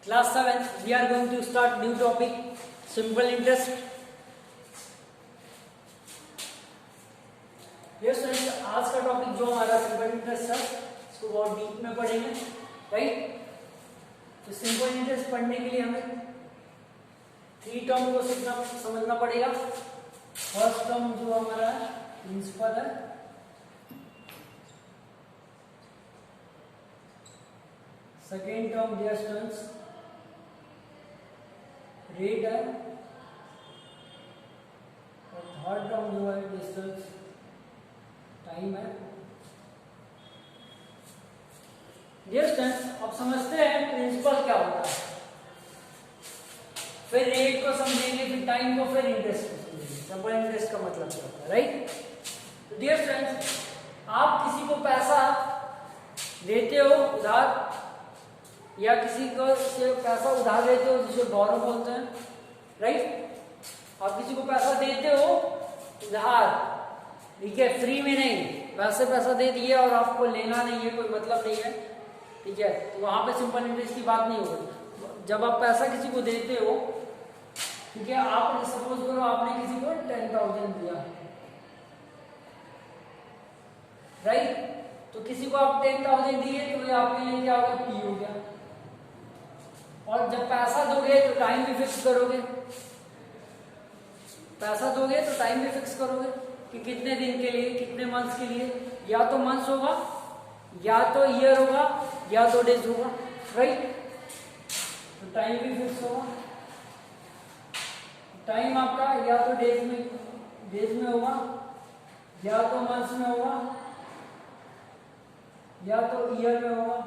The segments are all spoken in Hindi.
Class 7, we are going to start new topic, simple interest. Yes friends, आज का टॉपिक जो हमारा सिंपल इंटरेस्ट है इसको बहुत डीप में पढ़ेंगे, राइट? तो सिंपल इंटरेस्ट पढ़ने के लिए हमें 3 टर्म को समझना पड़ेगा. फर्स्ट टर्म जो हमारा प्रिंसिपल है, सेकेंड टर्म डिस्टेंस रेट है, और थर्ड टर्म जो है डिस्टेंस टाइम है. डिस्टेंस अब समझते हैं प्रिंसिपल क्या होता है, फिर रेट को समझेंगे, फिर टाइम को, फिर इंटरेस्ट को समझेंगे. सिंपल इंटरेस्ट का मतलब क्या होता है, राइट? तो डियर फ्रेंड्स, आप किसी को पैसा देते हो उधार, या किसी को से पैसा उधार देते हो जिसे बोरो बोलते हैं, राइट? आप किसी को पैसा देते हो उधार, ठीक है, फ्री में नहीं, वैसे पैसा दे दिए और आपको लेना नहीं है, कोई मतलब नहीं है, ठीक है, तो वहां पे सिंपल इंटरेस्ट की बात नहीं होगी. जब आप पैसा किसी को देते हो, ठीक है, आप सपोज करो आपने किसी को 10,000 दिया, राइट? तो किसी को आप 10,000 दिए तो ये आपके लिए क्या होगा, पी हो गया. और जब पैसा दोगे तो टाइम भी फिक्स करोगे, पैसा दोगे तो टाइम भी फिक्स करोगे कि कितने दिन के लिए, कितने मंथ्स के लिए, या तो मंथ्स होगा, या तो ईयर होगा, या तो डेज होगा, राइट? तो टाइम भी फिक्स होगा. टाइम आपका या तो डेज में होगा, या तो मंथ्स में होगा, या तो ईयर में होगा,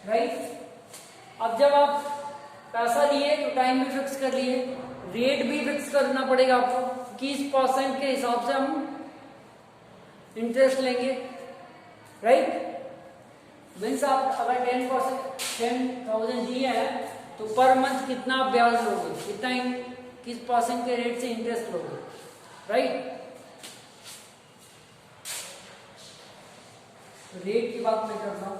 राइट? अब जब आप पैसा लिए तो टाइम भी फिक्स कर लिए, रेट भी फिक्स करना पड़ेगा आपको, 20% के हिसाब से हम इंटरेस्ट लेंगे, राइट? मीन्स आप अगर 10,000 दिए हैं तो पर मंथ कितना ब्याज लोगे, कितना 20% के रेट से इंटरेस्ट लोगे, राइट? रेट की बात मैं करता हूं.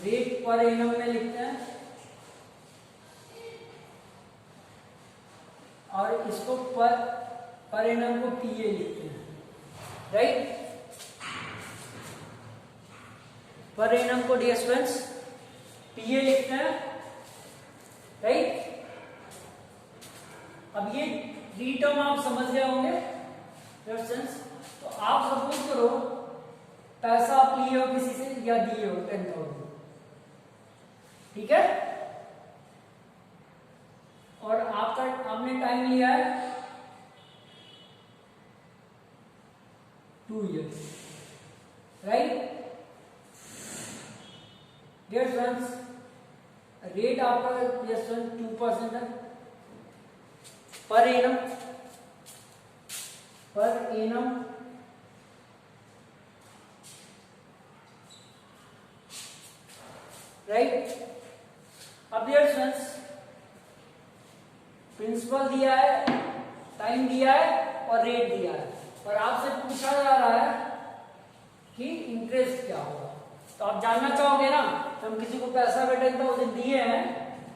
रेट पर एनम में लिखते हैं और इसको पर एनम को पीए लिखते हैं, राइट? पर एनम को डियर स्टूडेंट्स पीए लिखते हैं, राइट? अब ये डी टर्म आप समझ गए होंगे डियर स्टूडेंट्स. तो आप सपोज करो पैसा आप लिए हो किसी से या दिए हो 10,000, ठीक है, और आपने टाइम लिया है 2 years, right? Dear friends, rate आपका 2% है पर एनम, राइट? अब डियर फ्रेंड्स, प्रिंसिपल दिया है, टाइम दिया है और रेट दिया है, और आपसे पूछा जा रहा है कि इंटरेस्ट क्या होगा. तो आप जानना चाहोगे ना, तो हम किसी को पैसा 10,000 दिए हैं,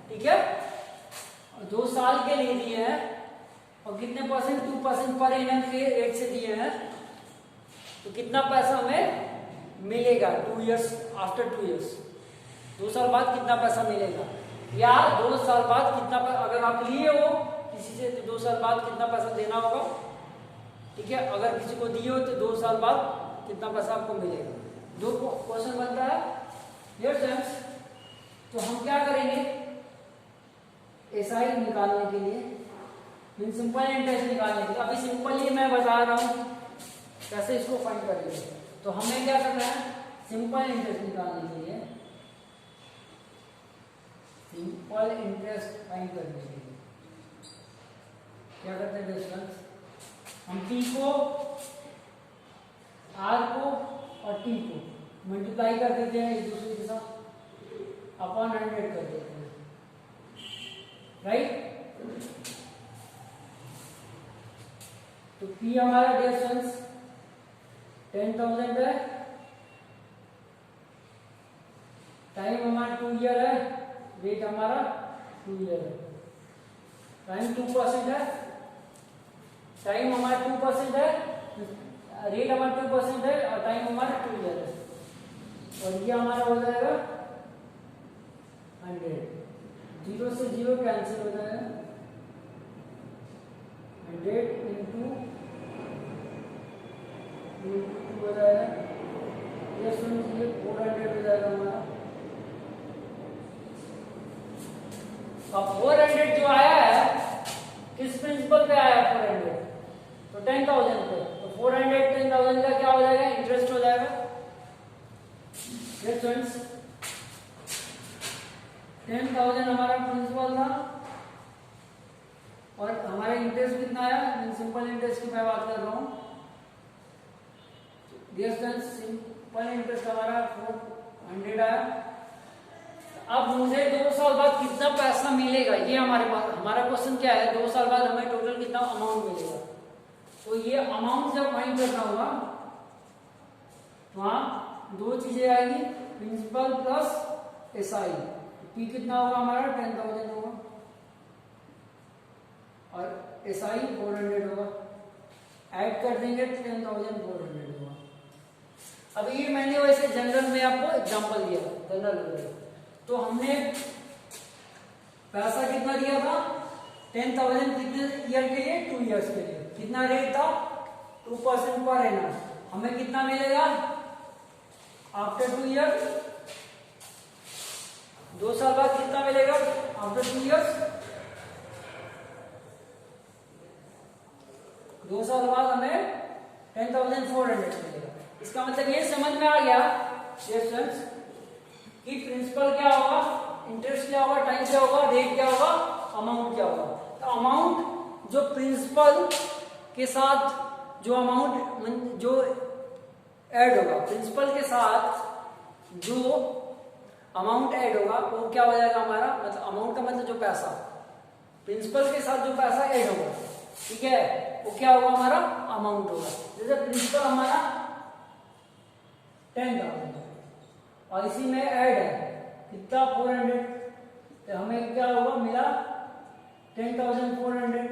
ठीक है, और 2 साल के लिए दिए हैं, और कितने परसेंट, 2% पर एनम के रेट से दिए हैं, तो कितना पैसा हमें मिलेगा 2 years, आफ्टर 2 years, 2 साल बाद कितना पैसा मिलेगा, या 2 साल बाद कितना अगर आप लिए हो किसी से तो 2 साल बाद कितना पैसा देना होगा, ठीक है, अगर किसी को दिए हो तो 2 साल बाद कितना पैसा आपको मिलेगा. 2 क्वेश्चन बनता है डियर फ्रेंड्स. तो हम क्या करेंगे, एसआई निकालने के लिए, सिंपल इंटरेस्ट निकालने के लिए, अभी सिंपली मैं बता रहा हूं कैसे इसको फाइंड करेंगे. तो हमें क्या करना है, सिंपल इंटरेस्ट निकालने के लिए, सिंपल इंटरेस्ट फाइंड करने के लिए क्या करते हैं डिस्टेंस, हम टी को, आर को और टी को मल्टीप्लाई कर देते हैं एक दूसरे के साथ, अपॉन 100 कर देते हैं, राइट? तो पी हमारा डिस्टेंस 10,000 है, टाइम हमारा 2 ईयर है, रेट हमारा 2 ईयर है, टाइम 2% है, टाइम हमारा 2% है, रेट हमारा 2% है और टाइम हमारा 2 ईयर है, और ये हमारा हो जाएगा 100, 0 से 0 कैंसिल हो जाएगा, 100 इंटू 2 हो जाएगा, ये सुनिए 400 हो जाएगा हमारा। अब 400 जो आया है किस प्रिंसिपल पे आया है 400, तो 10,000 पे, तो 400 10,000 का क्या हो जाएगा, इंटरेस्ट हो जाएगा। ये फ्रेंड्स 10,000 हमारा प्रिंसिपल था और हमारा इंटरेस्ट कितना आया, सिंपल इंटरेस्ट की मैं बात कर रहा हूँ। डियर फ्रेंड्स सिंपल इंटरेस्ट हमारा 400 आया। अब मुझे 2 साल बाद कितना पैसा मिलेगा, ये हमारे पास हमारा क्वेश्चन क्या है, 2 साल बाद हमें टोटल कितना अमाउंट मिलेगा। तो ये अमाउंट जब फाइंड करना होगा वहां 2 चीजें आएगी, प्रिंसिपल प्लस एसआई। पी कितना होगा हमारा 10,000 होगा और एसआई 400 होगा, ऐड कर देंगे 10,400 होगा। अब ये मैंने वैसे जनरल में आपको एग्जांपल दिया, जनरल तो हमने पैसा कितना दिया था 10,000 कितने ईयर के लिए, 2 ईयर्स के लिए। कितना रेट था 2% पर एनम। हमें कितना मिलेगा आफ्टर 2 ईयर, 2 साल बाद कितना मिलेगा आफ्टर 2 ईयर्स, 2 साल बाद हमें 10,400 मिलेगा। इसका मतलब ये समझ में आ गया कि प्रिंसिपल क्या होगा, इंटरेस्ट क्या होगा, टाइम क्या होगा, रेट क्या होगा, अमाउंट क्या होगा। तो अमाउंट जो प्रिंसिपल के साथ जो अमाउंट जो ऐड होगा, प्रिंसिपल के साथ जो अमाउंट ऐड होगा वो क्या हो जाएगा हमारा, मतलब अमाउंट का मतलब जो पैसा, प्रिंसिपल के साथ जो पैसा ऐड होगा, ठीक है, वो क्या होगा हमारा अमाउंट होगा। जैसे प्रिंसिपल हमारा 10,000 और इसी में ऐड है कितना 400, तो हमें क्या होगा मिला 10,400।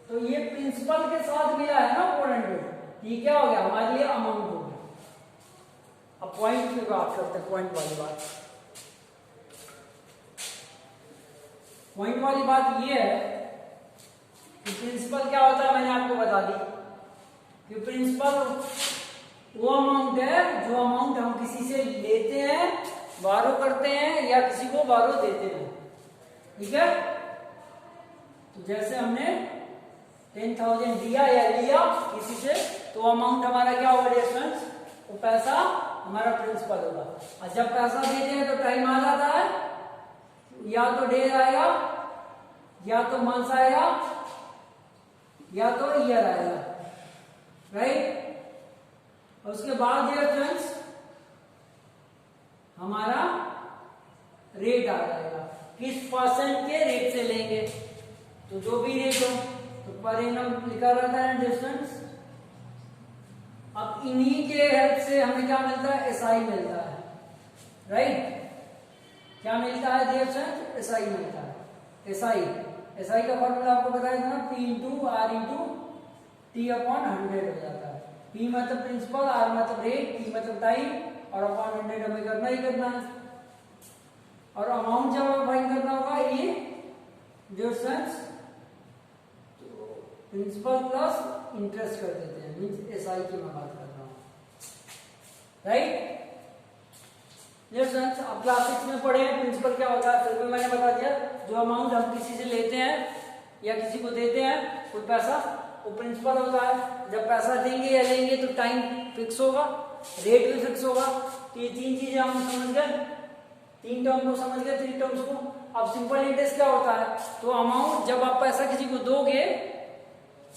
तो ये प्रिंसिपल के साथ मिला है ना 400, ये क्या हो गया हमारे लिए अमाउंट हो गया। अब पॉइंट की बात करते हैं, पॉइंट वाली बात। पॉइंट वाली बात ये है कि प्रिंसिपल क्या होता है, मैंने आपको बता दी कि प्रिंसिपल वो अमाउंट है जो अमाउंट हम किसी से लेते हैं, बारो करते हैं या किसी को बारो देते हैं, ठीक है। तो जैसे हमने 10,000 दिया या लिया किसी से, तो अमाउंट हमारा क्या होगा डिस्टेंस, वो पैसा हमारा प्रिंसिपल होगा। और जब पैसा देते हैं तो टाइम आ जाता है, या तो डे आएगा, या तो मंथ आएगा, या तो ईयर आएगा, राइट। और उसके बाद डियर फ्रेंड्स हमारा रेट आ जाएगा, किस परसेंट के रेट से लेंगे, तो जो भी रेट हो, तो पर एनम लिखा रहता है डिस्टेंस। अब इन्हीं के हेल्प से हमें क्या मिलता है, एसआई मिलता है, राइट। क्या मिलता है डियर फ्रेंड्स, एसआई मिलता है। एसआई का फॉर्मूला आपको बताया था ना, P into R into T upon 100 हो जाता है। P मतलब प्रिंसिपल, आर मतलब रेट, T मतलब टाइम और अपॉन 100 हमें करना ही करना है। और अमाउंट जब हमें फाइंड करना होगा ये डिफरेंस प्रिंसिपल प्लस इंटरेस्ट कर देते हैं, मींस एसआई की मैं बात कर रहा हूँ, राइट। फ्रेंड्स अब क्लास 6 में पढ़े हैं प्रिंसिपल क्या होता है, फिर भी मैंने बता दिया जो अमाउंट हम किसी से लेते हैं या किसी को देते हैं कोई पैसा, वो प्रिंसिपल होता है। जब पैसा देंगे या लेंगे तो टाइम फिक्स होगा, रेट भी फिक्स होगा। तो ये 3 चीजें हम समझ गए, 3 टर्म को समझ गए, 3 टर्म्स को। अब सिंपल इंटरेस्ट क्या होता है, तो अमाउंट जब आप पैसा किसी को दोगे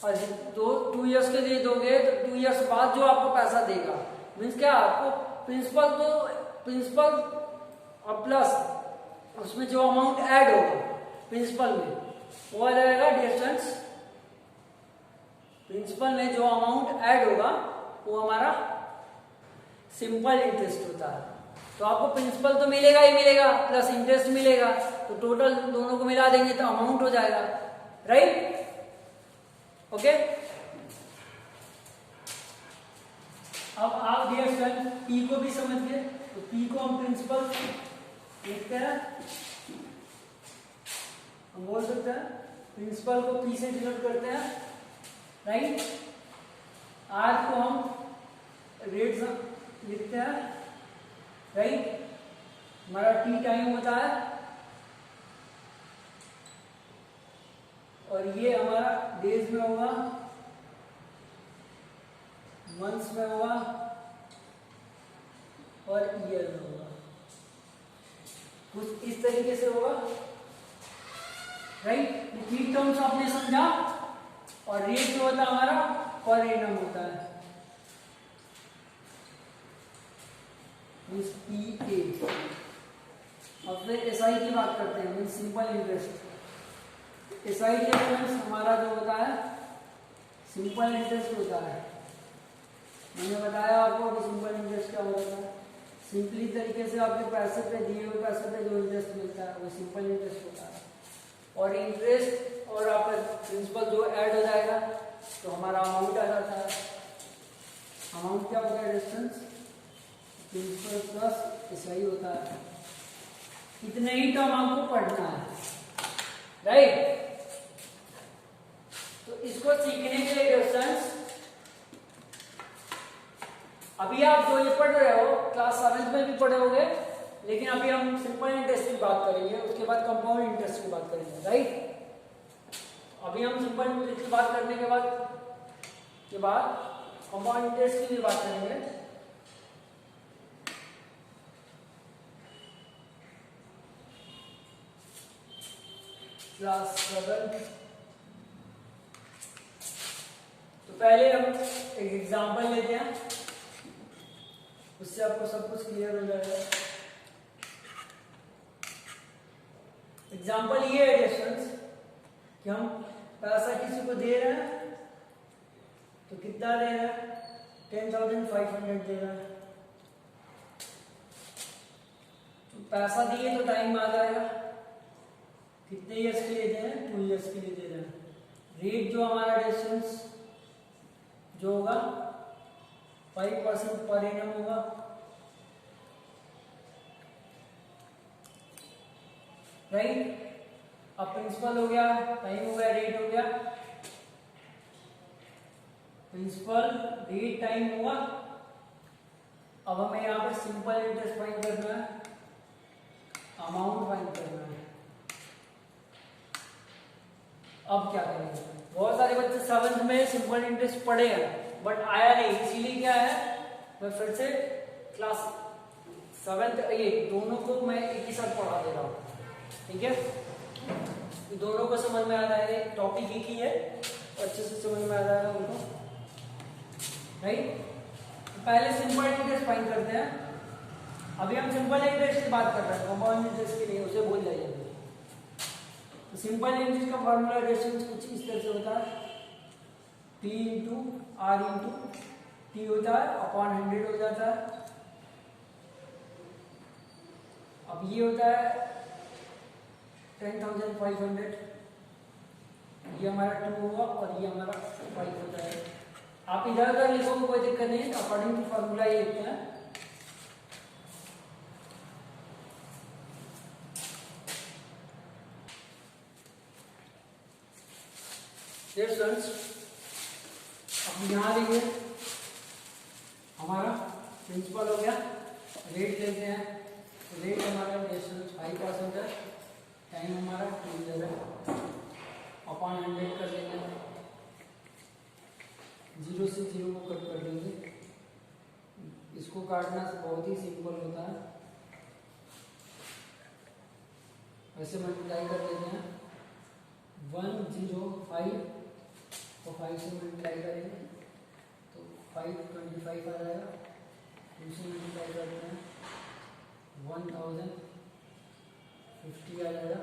और 2 इयर्स के लिए दोगे, तो 2 इयर्स बाद जो आपको पैसा देगा, मीन्स क्या आपको प्रिंसिपल और प्लस उसमें जो अमाउंट ऐड होगा प्रिंसिपल में वो आ जाएगा डिस्टेंस। प्रिंसिपल में जो अमाउंट ऐड होगा वो हमारा सिंपल इंटरेस्ट होता है। तो आपको प्रिंसिपल तो मिलेगा ही मिलेगा, प्लस इंटरेस्ट मिलेगा, तो टोटल दोनों को मिला देंगे तो अमाउंट हो जाएगा, राइट? ओके। अब आप डियर स्टूडेंट पी को भी समझ गए, तो पी को हम प्रिंसिपल लिखते हैं, हम बोल सकते हैं प्रिंसिपल को पी से डिनोट करते हैं, राइट? आर को हम रेट लिखते हैं, राइट? हमारा टी टाइम होता है, और ये हमारा डेज में होगा, मंथ्स में होगा और ईयर में होगा, कुछ इस तरीके से होगा, राइट? तीन टर्म्स आपने समझा। और रेट जो होता है हमारा पर एनम होता है, PA। अब फिर एसआई की बात करते हैं, mean simple interest. SI difference हमारा जो होता है सिंपल इंटरेस्ट होता है। मैंने बताया आपको कि सिंपल इंटरेस्ट क्या होता है। सिंपली तरीके से आपके पैसे पे, दिए हुए पैसे पे जो इंटरेस्ट मिलता है वो सिंपल इंटरेस्ट होता है। और इंटरेस्ट और आपका प्रिंसिपल जो ऐड हो जाएगा तो हमारा अमाउंट आ जाता है। अमाउंट क्या होता है? डिस्टेंस प्रिंसिपल प्लस एसआई होता है। इतने ही टर्म आपको पढ़ना है, राइट? तो इसको सीखने के लिए डिस्टेंस, अभी आप जो ये पढ़ रहे हो क्लास 7 में भी पढ़े होंगे, लेकिन अभी हम सिंपल इंटरेस्ट की बात करेंगे, उसके बाद कंपाउंड इंटरेस्ट की बात करेंगे, राइट? अभी हम सिंपल इंटरेस्ट की बात करने के बाद कंपाउंड इंटरेस्ट की भी बात करेंगे। क्लास 7। तो पहले हम एक एग्जांपल लेते हैं, उससे आपको सब कुछ क्लियर हो जाएगा। एग्जांपल ये है डिस्टेंस कि हम पैसा किसी को दे रहे हैं, तो कितना दे रहे हैं? 10,500 दे रहे हैं। तो पैसा दिए तो टाइम आ जाएगा, कितने ईयर्स के लिए दे रहे हैं? 2 ईयर्स के लिए दे रहे हैं। रेट जो हमारा डिस्टेंस जो होगा 5% पर एनम होगा, राइट? अब प्रिंसिपल हो गया, टाइम हो गया, रेट हो गया। प्रिंसिपल, रेट, टाइम होगा। अब हमें यहाँ पर सिंपल इंटरेस्ट फाइंड करना है, अमाउंट फाइंड करना है। अब क्या करेंगे? बहुत सारे बच्चे 7th में सिंपल इंटरेस्ट पढ़े हैं बट आया नहीं, इसीलिए क्या है, मैं फिर से क्लास 7th ये दोनों को मैं एक ही साथ पढ़ा दे रहा हूँ, ठीक है? दोनों को समझ में आ रहा है, टॉपिक एक ही है, अच्छे से समझ में आ रहा है उनको, राइट? पहले सिंपल इंटरेस्ट फाइंड करते हैं। अभी हम सिंपल इंटरेस्ट की बात कर रहे हैं, कंपाउंड इंटरेस्ट की नहीं, उसे भूल जाइए। तो सिंपल इंटरेस्ट का फॉर्मूला रेशियो कुछ इस तरह से होता है, P into R into T होता है अपॉन 100 हो जाता है। अब ये होता है 10,500, ये हमारा 2 होगा और ये हमारा 5 होता है। आप इधर उधर लिखोगे कोई दिक्कत नहीं, अकॉर्डिंग टू फॉर्मूला ये लिखते हैं। स्टूडेंट्स अब यहाँ देखिए हमारा प्रिंसिपल हो गया, रेट लेते हैं। रेट हमारा 5% है, टाइम हमारा 2 ईयर है, अपॉन 100 कर लेंगे, 0 से 0 को कट कर देंगे। इसको काटना बहुत ही सिंपल होता है, वैसे मल्टीप्लाई कर लेते हैं। 105 को 5 से मल्टीप्लाई करेंगे तो 525 आ जाएगा। दूसरे मल्टीप्लाई करते हैं 1050 आ जाएगा,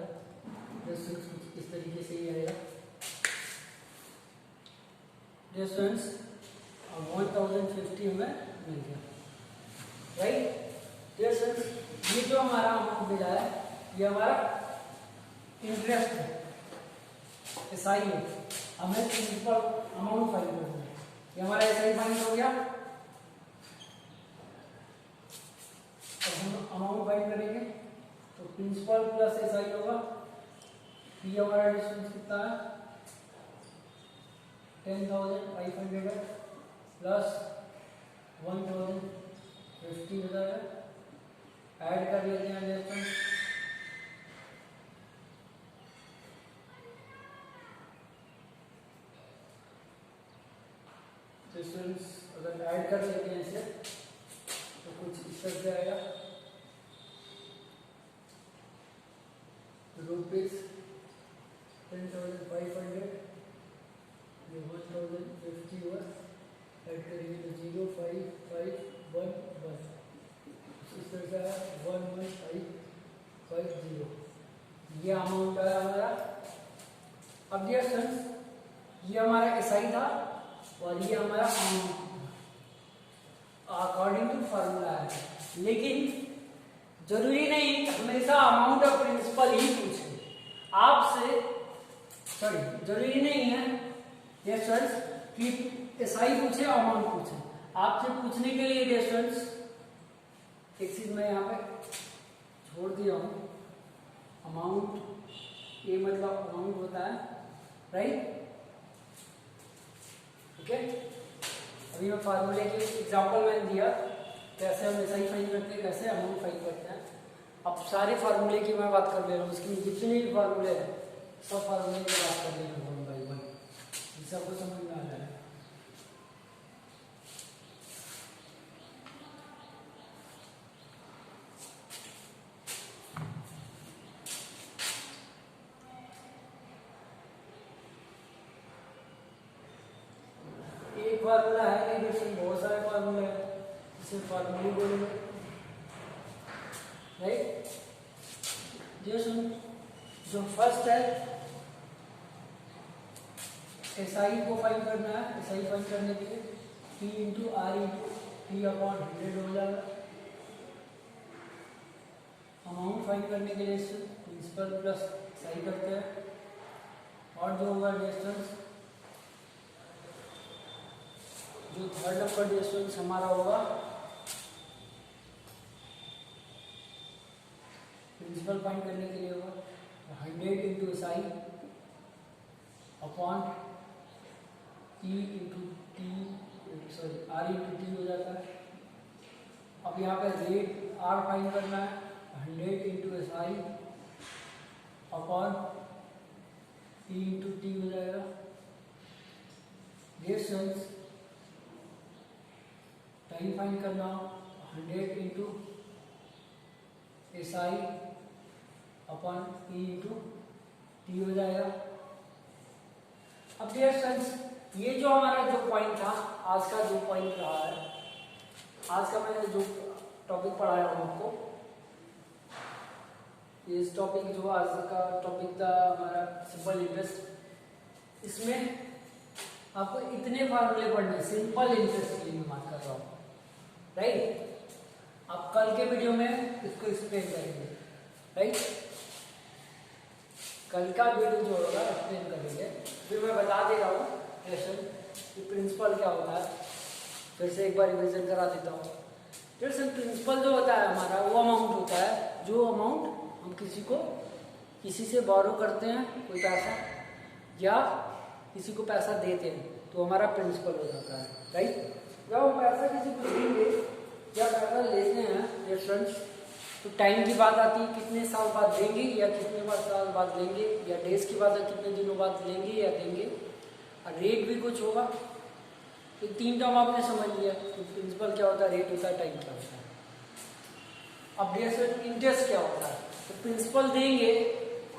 प्लस 6 इस तरीके से ही आएगा। डिस्टेंस अब 1050 हमें मिल गया, राइट? डियर सर, ये जो हमारा अमाउंट मिला है ये हमारा इंटरेस्ट है, एसआई है। हमें प्रिंसिपल अमाउंट फाइंड करना है। ये हमारा एसआई फाइंड हो गया। अब हम अमाउंट फाइंड करेंगे तो प्रिंसिपल प्लस एसआई होगा। ये हमारा डिस्टेंस कितना है 10,500 है प्लस 1,050 हो जाएगा। ऐड कर लेते हैं डिस्टेंस, डिस्टेंस अगर ऐड कर लेते हैं इसे तो कुछ इस तरह से आएगा रुपीज 10,500, ये 1,050 हुआ। ऐड करेंगे तो 0,5,5,1,1 इस तरह से 1,1,5,5,0 ये अमाउंट आया हमारा। अब डियर फ्रेंड्स, ये हमारा एसआई था और ये हमारा अमाउंट अकॉर्डिंग टू फार्मूला है। लेकिन जरूरी नहीं कि हमेशा अमाउंट और प्रिंसिपल ही पूछे आपसे, सॉरी जरूरी नहीं है डियर फ्रेंड्स कि एसआई पूछे अमाउंट पूछे। आपसे पूछने के लिए डियर फ्रेंड्स एक चीज मैं यहाँ पे छोड़ दिया हूँ, अमाउंट, ये मतलब अमाउंट होता है, राइट? ओके, अभी मैं फार्मूले के एग्जांपल मैंने दिया कैसे हम एसआई फाइंड करते हैं, कैसे अमाउंट फाइंड करते हैं। अब सारे फार्मूले की मैं बात कर ले रहा हूँ, उसकी जितने भी फार्मूले हैं सब फार्मूले की बात कर ले रहा हूँ वन बाई वन, जिससे आपको समझ में आ रहा है। एक फार्मूला है नहीं, बेशक बहुत सारे फार्मूले हैं, इसे फार्मूले बोलेंगे, राइट? जो फर्स्ट है एसआई को फाइंड करना है। एसआई फाइंड करने के लिए P into R into T upon 100 हो जाएगा। अमाउंट फाइंड करने के लिए प्रिंसिपल प्लस एसआई करते हैं, और जो होगा डिस्टेंस, जो थर्ड नंबर डिस्टेंस हमारा होगा प्रिंसिपल फाइंड करने के लिए होगा 100 into SI upon T into T, sorry R into T हो जाता है। अब यहाँ पे रेट आर फाइंड करना है, 100 into SI upon T into T हो जाएगा। डिस्टेंस टाइम फाइंड करना हो 100 into SI upon E into T हो जाएगा। अब डियर फ्रेंड्स, ये जो हमारा जो पॉइंट था, आज का जो पॉइंट रहा है, आज का मैंने जो टॉपिक पढ़ाया हूँ आपको, इस टॉपिक जो आज का टॉपिक था हमारा सिंपल इंटरेस्ट, इसमें आपको इतने फार्मूले पढ़ने, सिंपल इंटरेस्ट के लिए बात कर रहा हूँ, राइट? आप कल के वीडियो में इसको एक्सप्लेन करेंगे, राइट? कल का वीडियो जो होगा एक्सप्लेन करेंगे। फिर मैं बता दे रहा हूँ लेसन कि प्रिंसिपल क्या होता है, फिर से एक बार रिविजन करा देता हूँ। लेसन प्रिंसिपल जो होता है हमारा, वो अमाउंट होता है जो अमाउंट हम किसी से बोरो करते हैं कोई पैसा, या किसी को पैसा देते हैं, तो हमारा प्रिंसिपल हो जाता है, राइट? जब हम पैसा किसी को देंगे या पैसा लेते हैं फ्रेंड्स, तो टाइम की बात आती है, कितने साल बाद देंगे या कितने साल बाद देंगे, या डेज की बात है कितने दिनों बाद लेंगे या देंगे, और रेट भी कुछ होगा। तो तीन टर्म आपने समझ लिया, तो प्रिंसिपल क्या होता है, रेट होता है, टाइम क्या होता है। अब डियर इंटरेस्ट क्या होता है, तो प्रिंसिपल देंगे,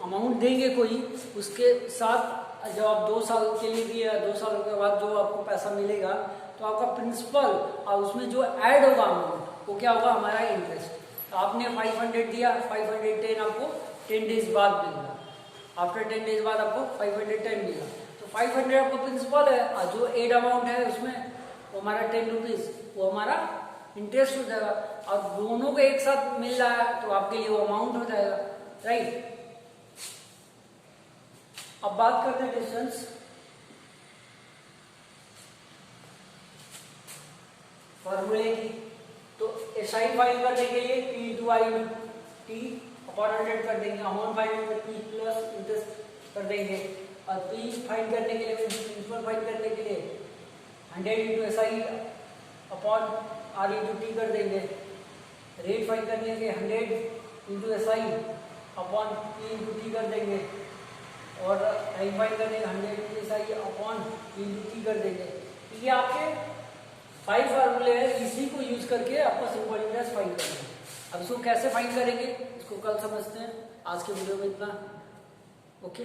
अमाउंट देंगे कोई, उसके साथ जब आप 2 साल के लिए दिए, 2 सालों के बाद जो आपको पैसा मिलेगा, तो आपका प्रिंसिपल और उसमें जो ऐड होगा अमाउंट, वो क्या होगा, हमारा इंटरेस्ट। तो आपने 500 दिया, 510 आपको 10 डेज बाद मिलेगा, आफ्टर 10 डेज बाद आपको 510 मिला, तो 500 आपको प्रिंसिपल है, और जो एड अमाउंट है उसमें वो हमारा 10 रुपीज, वो हमारा इंटरेस्ट हो जाएगा, और दोनों को एक साथ मिल रहा है तो आपके लिए वो अमाउंट हो जाएगा, राइट। अब बात करते हैं डिस्टेंस। फॉर्मूले की, तो SI फाइंड करने के लिए P into I T upon 100 कर देंगे, अमाउंट फाइंड करने के लिए P प्लस इंटरेस्ट कर देंगे, और P फाइंड करने के लिए, प्रिंसिपल फाइंड करने के लिए 100 into SI upon R into T कर देंगे। रेट फाइंड करने के लिए 100 into SI upon P into T कर देंगे, और टाइम फाइंड करने के 100 into SI upon P into T कर देंगे। ये आपके 5 फार्मूले हैं, इसी को यूज करके आपको सिंपल इंटरेस्ट फाइंड करना है। अब इसको कैसे फाइंड करेंगे इसको कल समझते हैं, आज के वीडियो में इतना, ओके।